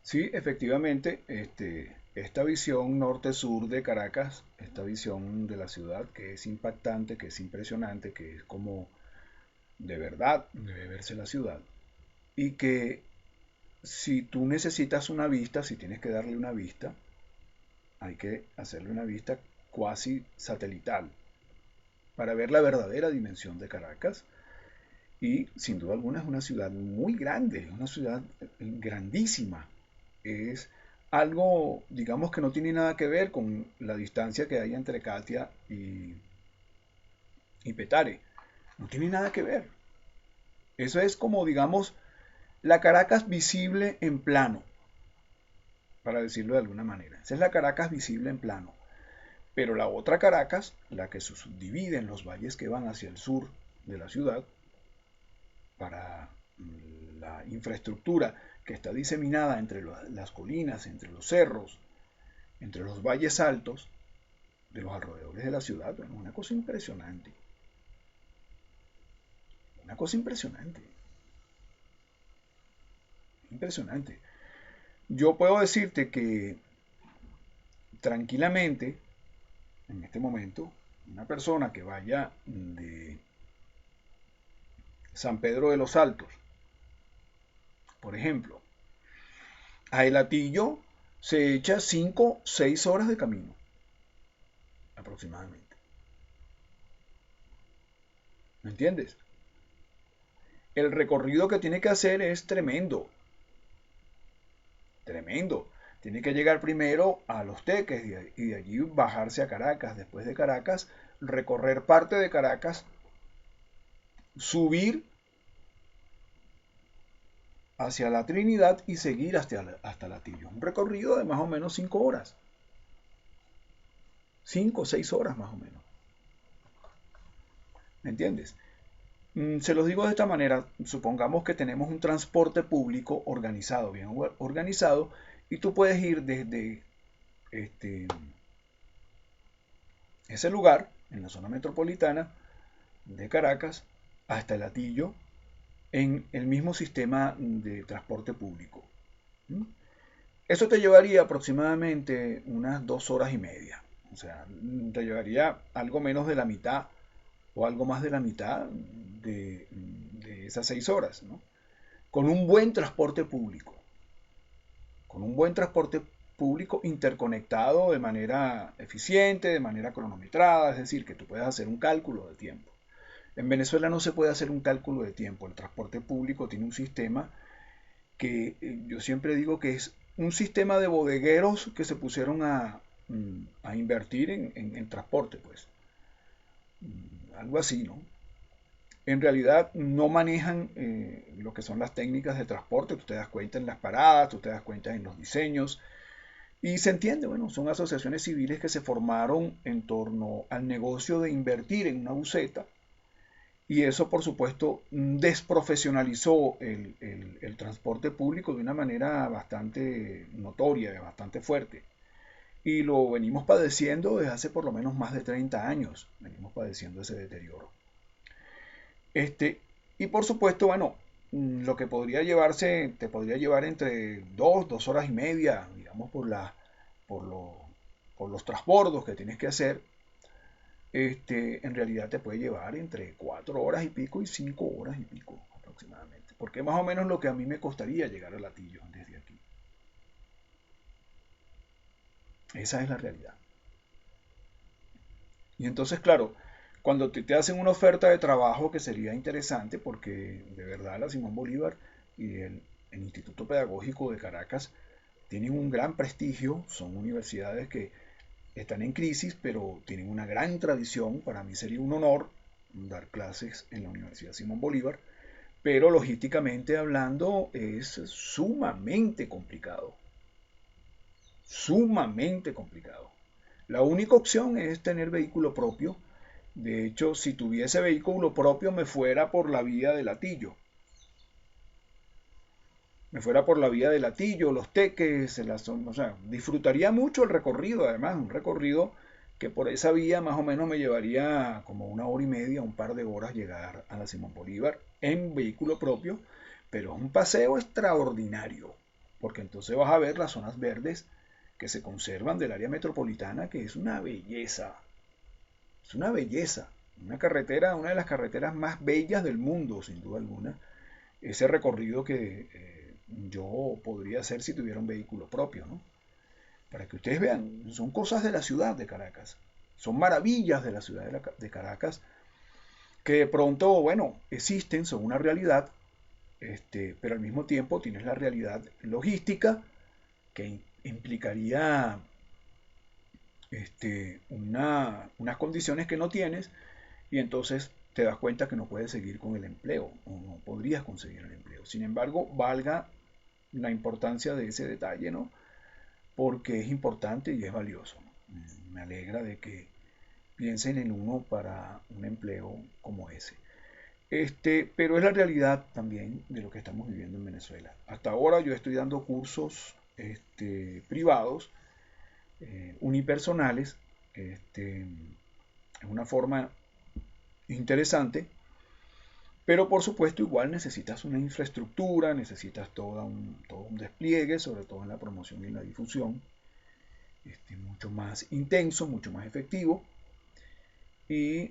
Sí, efectivamente, esta visión norte-sur de Caracas, esta visión de la ciudad que es impactante, que es impresionante, que es como de verdad debe verse la ciudad, y que si tú necesitas una vista, si tienes que darle una vista, hay que hacerle una vista cuasi satelital para ver la verdadera dimensión de Caracas. Y sin duda alguna es una ciudad muy grande, una ciudad grandísima. Es algo, digamos, que no tiene nada que ver con la distancia que hay entre Katia y Petare. No tiene nada que ver. Eso es como, digamos, la Caracas visible en plano, para decirlo de alguna manera. Esa es la Caracas visible en plano. Pero la otra Caracas, la que se subdivide en los valles que van hacia el sur de la ciudad, para la infraestructura que está diseminada entre las colinas, entre los cerros, entre los valles altos de los alrededores de la ciudad, bueno, una cosa impresionante. Una cosa impresionante. Impresionante. Yo puedo decirte que tranquilamente, en este momento, una persona que vaya de San Pedro de los Altos, por ejemplo, a El Hatillo, se echa 5 6 horas de camino aproximadamente. ¿Me entiendes? El recorrido que tiene que hacer es tremendo, tremendo. Tiene que llegar primero a Los Teques y de allí bajarse a Caracas. Después de Caracas, recorrer parte de Caracas, subir hacia la Trinidad y seguir hasta Latillo. Un recorrido de más o menos 5 horas. 5 o 6 horas más o menos. ¿Me entiendes? Se los digo de esta manera, supongamos que tenemos un transporte público organizado, bien organizado, y tú puedes ir desde este, ese lugar, en la zona metropolitana de Caracas, hasta el Hatillo, en el mismo sistema de transporte público. Eso te llevaría aproximadamente unas 2 horas y media. O sea, te llevaría algo menos de la mitad o algo más de la mitad de esas 6 horas, ¿no? Con un buen transporte público, con un buen transporte público interconectado de manera eficiente, de manera cronometrada, es decir, que tú puedas hacer un cálculo de tiempo. En Venezuela no se puede hacer un cálculo de tiempo. El transporte público tiene un sistema que yo siempre digo que es un sistema de bodegueros que se pusieron a invertir en transporte, pues. Algo así, ¿no? En realidad no manejan lo que son las técnicas de transporte, tú te das cuenta en las paradas, tú te das cuenta en los diseños, y se entiende, bueno, son asociaciones civiles que se formaron en torno al negocio de invertir en una buseta, y eso por supuesto desprofesionalizó el transporte público de una manera bastante notoria, bastante fuerte. Y lo venimos padeciendo desde hace por lo menos más de 30 años, venimos padeciendo ese deterioro. Este, y por supuesto, bueno, lo que podría llevarse, te podría llevar entre 2 horas y media, digamos, por, lo- por los transbordos que tienes que hacer, en realidad te puede llevar entre 4 horas y pico y 5 horas y pico aproximadamente. Porque es más o menos lo que a mí me costaría llegar a Latillo desde aquí. Esa es la realidad. Y entonces, claro, cuando te hacen una oferta de trabajo que sería interesante, porque de verdad la Simón Bolívar y el Instituto Pedagógico de Caracas tienen un gran prestigio, son universidades que están en crisis, pero tienen una gran tradición. Para mí sería un honor dar clases en la Universidad Simón Bolívar, pero logísticamente hablando es sumamente complicado, sumamente complicado. La única opción es tener vehículo propio. De hecho, si tuviese vehículo propio me fuera por la vía de Latillo. Me fuera por la vía de Latillo, Los Teques, o sea, disfrutaría mucho el recorrido, además, un recorrido que por esa vía más o menos me llevaría como 1 hora y media, un par de horas llegar a la Simón Bolívar en vehículo propio, pero es un paseo extraordinario, porque entonces vas a ver las zonas verdes que se conservan del área metropolitana, que es una belleza. Es una belleza. Una carretera, una de las carreteras más bellas del mundo, sin duda alguna. Ese recorrido que yo podría hacer si tuviera un vehículo propio, ¿no? Para que ustedes vean, son cosas de la ciudad de Caracas. Son maravillas de la ciudad de Caracas que de pronto, bueno, existen, son una realidad, pero al mismo tiempo tienes la realidad logística que implicaría unas condiciones que no tienes y entonces te das cuenta que no puedes seguir con el empleo o no podrías conseguir el empleo. Sin embargo, valga la importancia de ese detalle, ¿no? Porque es importante y es valioso. Me alegra de que piensen en uno para un empleo como ese. Pero es la realidad también de lo que estamos viviendo en Venezuela. Hasta ahora yo estoy dando cursos privados, unipersonales, es una forma interesante, pero por supuesto igual necesitas una infraestructura, necesitas todo un despliegue, sobre todo en la promoción y la difusión, mucho más intenso, mucho más efectivo, y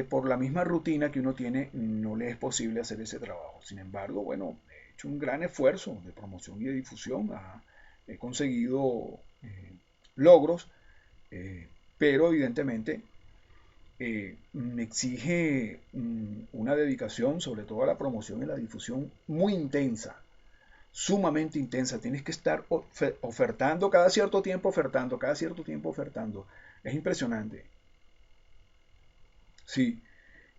por la misma rutina que uno tiene no le es posible hacer ese trabajo. Sin embargo, bueno, he hecho un gran esfuerzo de promoción y de difusión, he conseguido logros, pero evidentemente me exige una dedicación, sobre todo a la promoción y la difusión, muy intensa, sumamente intensa. Tienes que estar ofertando cada cierto tiempo, ofertando, cada cierto tiempo ofertando. Es impresionante. Sí,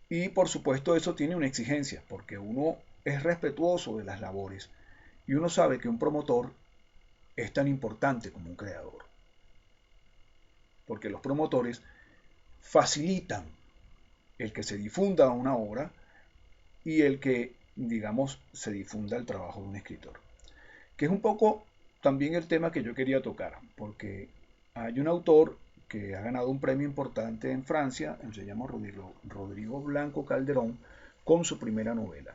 y por supuesto eso tiene una exigencia, porque uno es respetuoso de las labores y uno sabe que un promotor es tan importante como un creador, porque los promotores facilitan el que se difunda una obra y el que, digamos, se difunda el trabajo de un escritor. Que es un poco también el tema que yo quería tocar, porque hay un autor que ha ganado un premio importante en Francia, se llama Rodrigo Blanco Calderón, con su primera novela.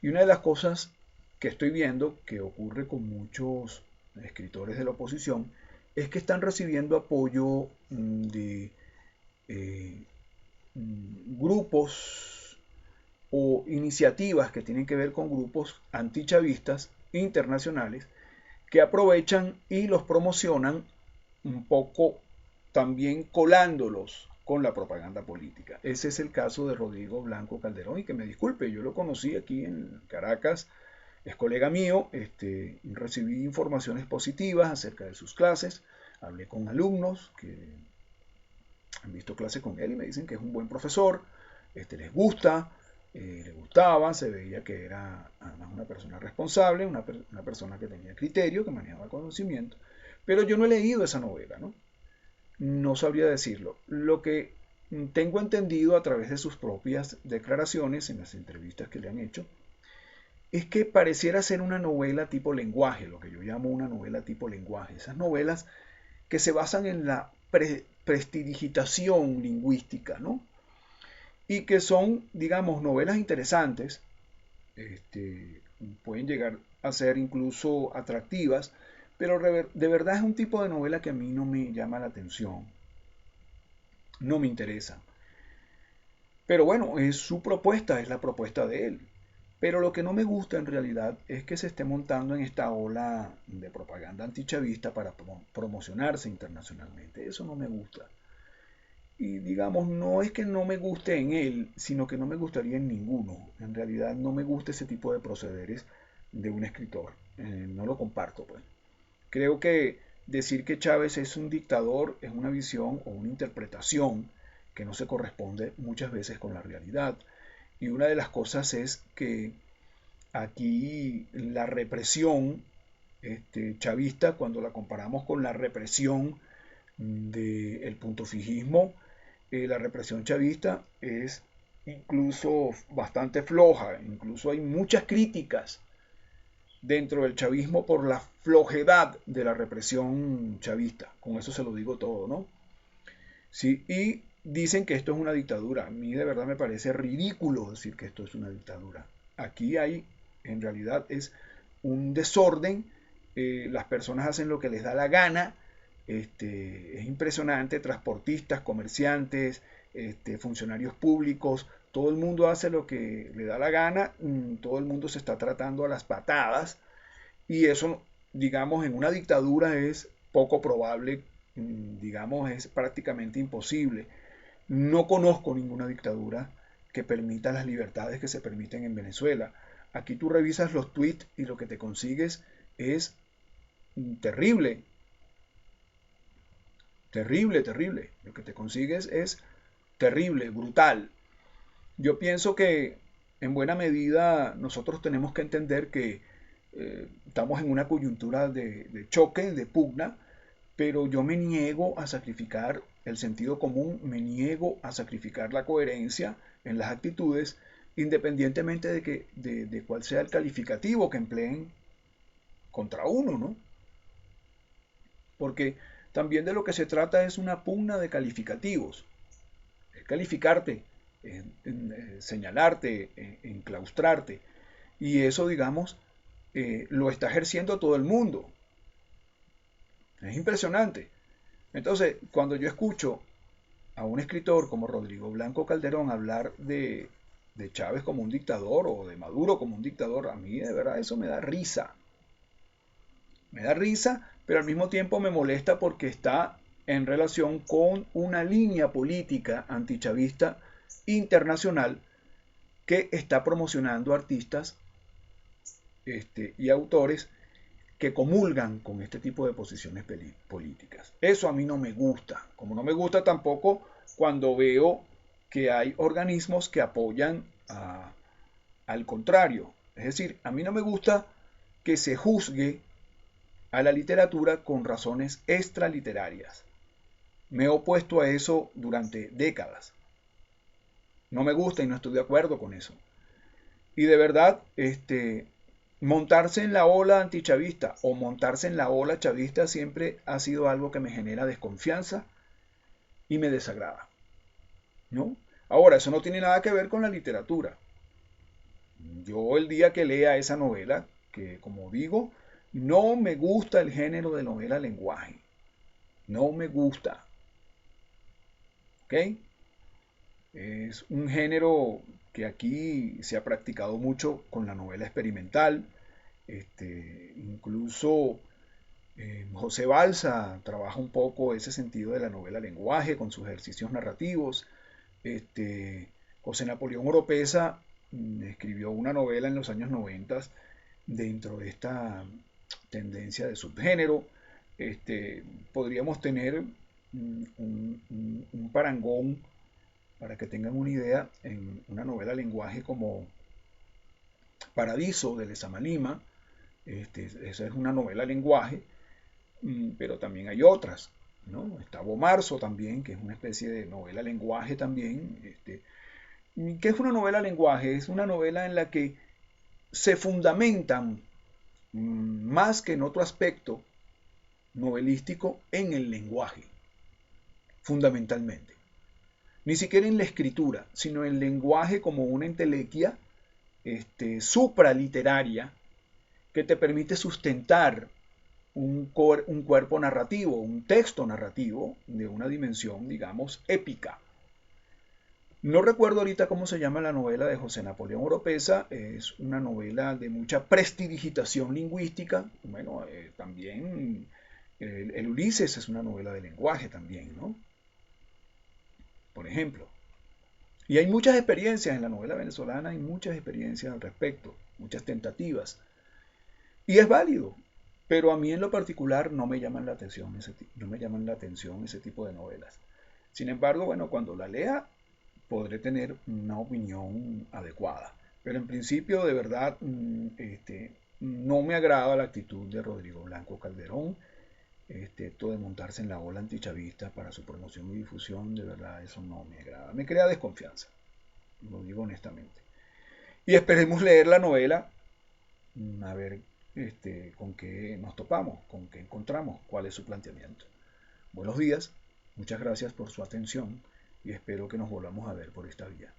Y una de las cosas que estoy viendo que ocurre con muchos escritores de la oposición es que están recibiendo apoyo de grupos o iniciativas que tienen que ver con grupos antichavistas internacionales que aprovechan y los promocionan un poco también colándolos con la propaganda política. Ese es el caso de Rodrigo Blanco Calderón y que me disculpe, yo lo conocí aquí en Caracas, es colega mío, recibí informaciones positivas acerca de sus clases, hablé con alumnos que han visto clases con él y me dicen que es un buen profesor, les gusta, le gustaba, se veía que era además una persona responsable, una persona que tenía criterio, que manejaba conocimiento, pero yo no he leído esa novela, ¿no? No sabría decirlo. Lo que tengo entendido a través de sus propias declaraciones en las entrevistas que le han hecho, es que pareciera ser una novela tipo lenguaje, lo que yo llamo una novela tipo lenguaje. Esas novelas que se basan en la prestidigitación lingüística, ¿no? Y que son, digamos, novelas interesantes, pueden llegar a ser incluso atractivas, pero de verdad es un tipo de novela que a mí no me llama la atención, no me interesa. Pero bueno, es su propuesta, es la propuesta de él. Pero lo que no me gusta en realidad es que se esté montando en esta ola de propaganda antichavista para promocionarse internacionalmente. Eso no me gusta. Y digamos, no es que no me guste en él, sino que no me gustaría en ninguno. En realidad no me gusta ese tipo de procederes de un escritor. No lo comparto, pues. Creo que decir que Chávez es un dictador es una visión o una interpretación que no se corresponde muchas veces con la realidad. Y una de las cosas es que aquí la represión chavista, cuando la comparamos con la represión del puntofijismo, la represión chavista es incluso bastante floja, incluso hay muchas críticas dentro del chavismo por la flojedad de la represión chavista. Con eso se lo digo todo, ¿no? Sí, y dicen que esto es una dictadura. A mí de verdad me parece ridículo decir que esto es una dictadura. Aquí hay, en realidad, es un desorden las personas hacen lo que les da la gana. Es impresionante, transportistas, comerciantes, funcionarios públicos, todo el mundo hace lo que le da la gana, todo el mundo se está tratando a las patadas y eso, digamos, en una dictadura es poco probable, digamos, es prácticamente imposible. No conozco ninguna dictadura que permita las libertades que se permiten en Venezuela. Aquí tú revisas los tweets y lo que te consigues es terrible, terrible, terrible. Lo que te consigues es terrible, brutal. Yo pienso que en buena medida nosotros tenemos que entender que estamos en una coyuntura de choque, de pugna, pero yo me niego a sacrificar el sentido común, me niego a sacrificar la coherencia en las actitudes, independientemente de cuál sea el calificativo que empleen contra uno, ¿no? Porque también de lo que se trata es una pugna de calificativos, es calificarte, señalarte, enclaustrarte, y eso, digamos, lo está ejerciendo todo el mundo. Es impresionante. Entonces, cuando yo escucho a un escritor como Rodrigo Blanco Calderón hablar de Chávez como un dictador o de Maduro como un dictador, a mí de verdad eso me da risa. Me da risa, pero al mismo tiempo me molesta porque está en relación con una línea política antichavista internacional que está promocionando artistas y autores que comulgan con este tipo de posiciones políticas. Eso a mí no me gusta, como no me gusta tampoco cuando veo que hay organismos que apoyan al contrario. Es decir, a mí no me gusta que se juzgue a la literatura con razones extraliterarias. Me he opuesto a eso durante décadas. No me gusta y no estoy de acuerdo con eso. Y de verdad, montarse en la ola antichavista o montarse en la ola chavista siempre ha sido algo que me genera desconfianza y me desagrada, ¿no? Ahora, eso no tiene nada que ver con la literatura. Yo el día que lea esa novela, que como digo, no me gusta el género de novela lenguaje. No me gusta. ¿Ok? Es un género que aquí se ha practicado mucho con la novela experimental. Incluso José Balsa trabaja un poco ese sentido de la novela lenguaje con sus ejercicios narrativos. José Napoleón Oropesa escribió una novela en los años 90 dentro de esta tendencia de subgénero. Podríamos tener un parangón, para que tengan una idea, en una novela lenguaje como Paradiso de Lezama Lima. Esa es una novela lenguaje, pero también hay otras, ¿no? Está Bomarzo también, que es una especie de novela lenguaje también. ¿Qué es una novela lenguaje? Es una novela en la que se fundamentan más que en otro aspecto novelístico en el lenguaje, fundamentalmente. Ni siquiera en la escritura, sino en el lenguaje como una entelequia supraliteraria que te permite sustentar un cuerpo narrativo, un texto narrativo de una dimensión, digamos, épica. No recuerdo ahorita cómo se llama la novela de José Napoleón Oropesa, es una novela de mucha prestidigitación lingüística. Bueno, también el Ulises es una novela de lenguaje también, ¿no? Por ejemplo. Y hay muchas experiencias en la novela venezolana, hay muchas experiencias al respecto, muchas tentativas. Y es válido, pero a mí en lo particular no me llaman la atención ese tipo de novelas. Sin embargo, bueno, cuando la lea podré tener una opinión adecuada. Pero en principio, de verdad, no me agrada la actitud de Rodrigo Blanco Calderón. Esto de montarse en la ola antichavista para su promoción y difusión, de verdad, eso no me agrada. Me crea desconfianza, lo digo honestamente. Y esperemos leer la novela, a ver con qué nos topamos, con qué encontramos, cuál es su planteamiento. Buenos días, muchas gracias por su atención y espero que nos volvamos a ver por esta vía.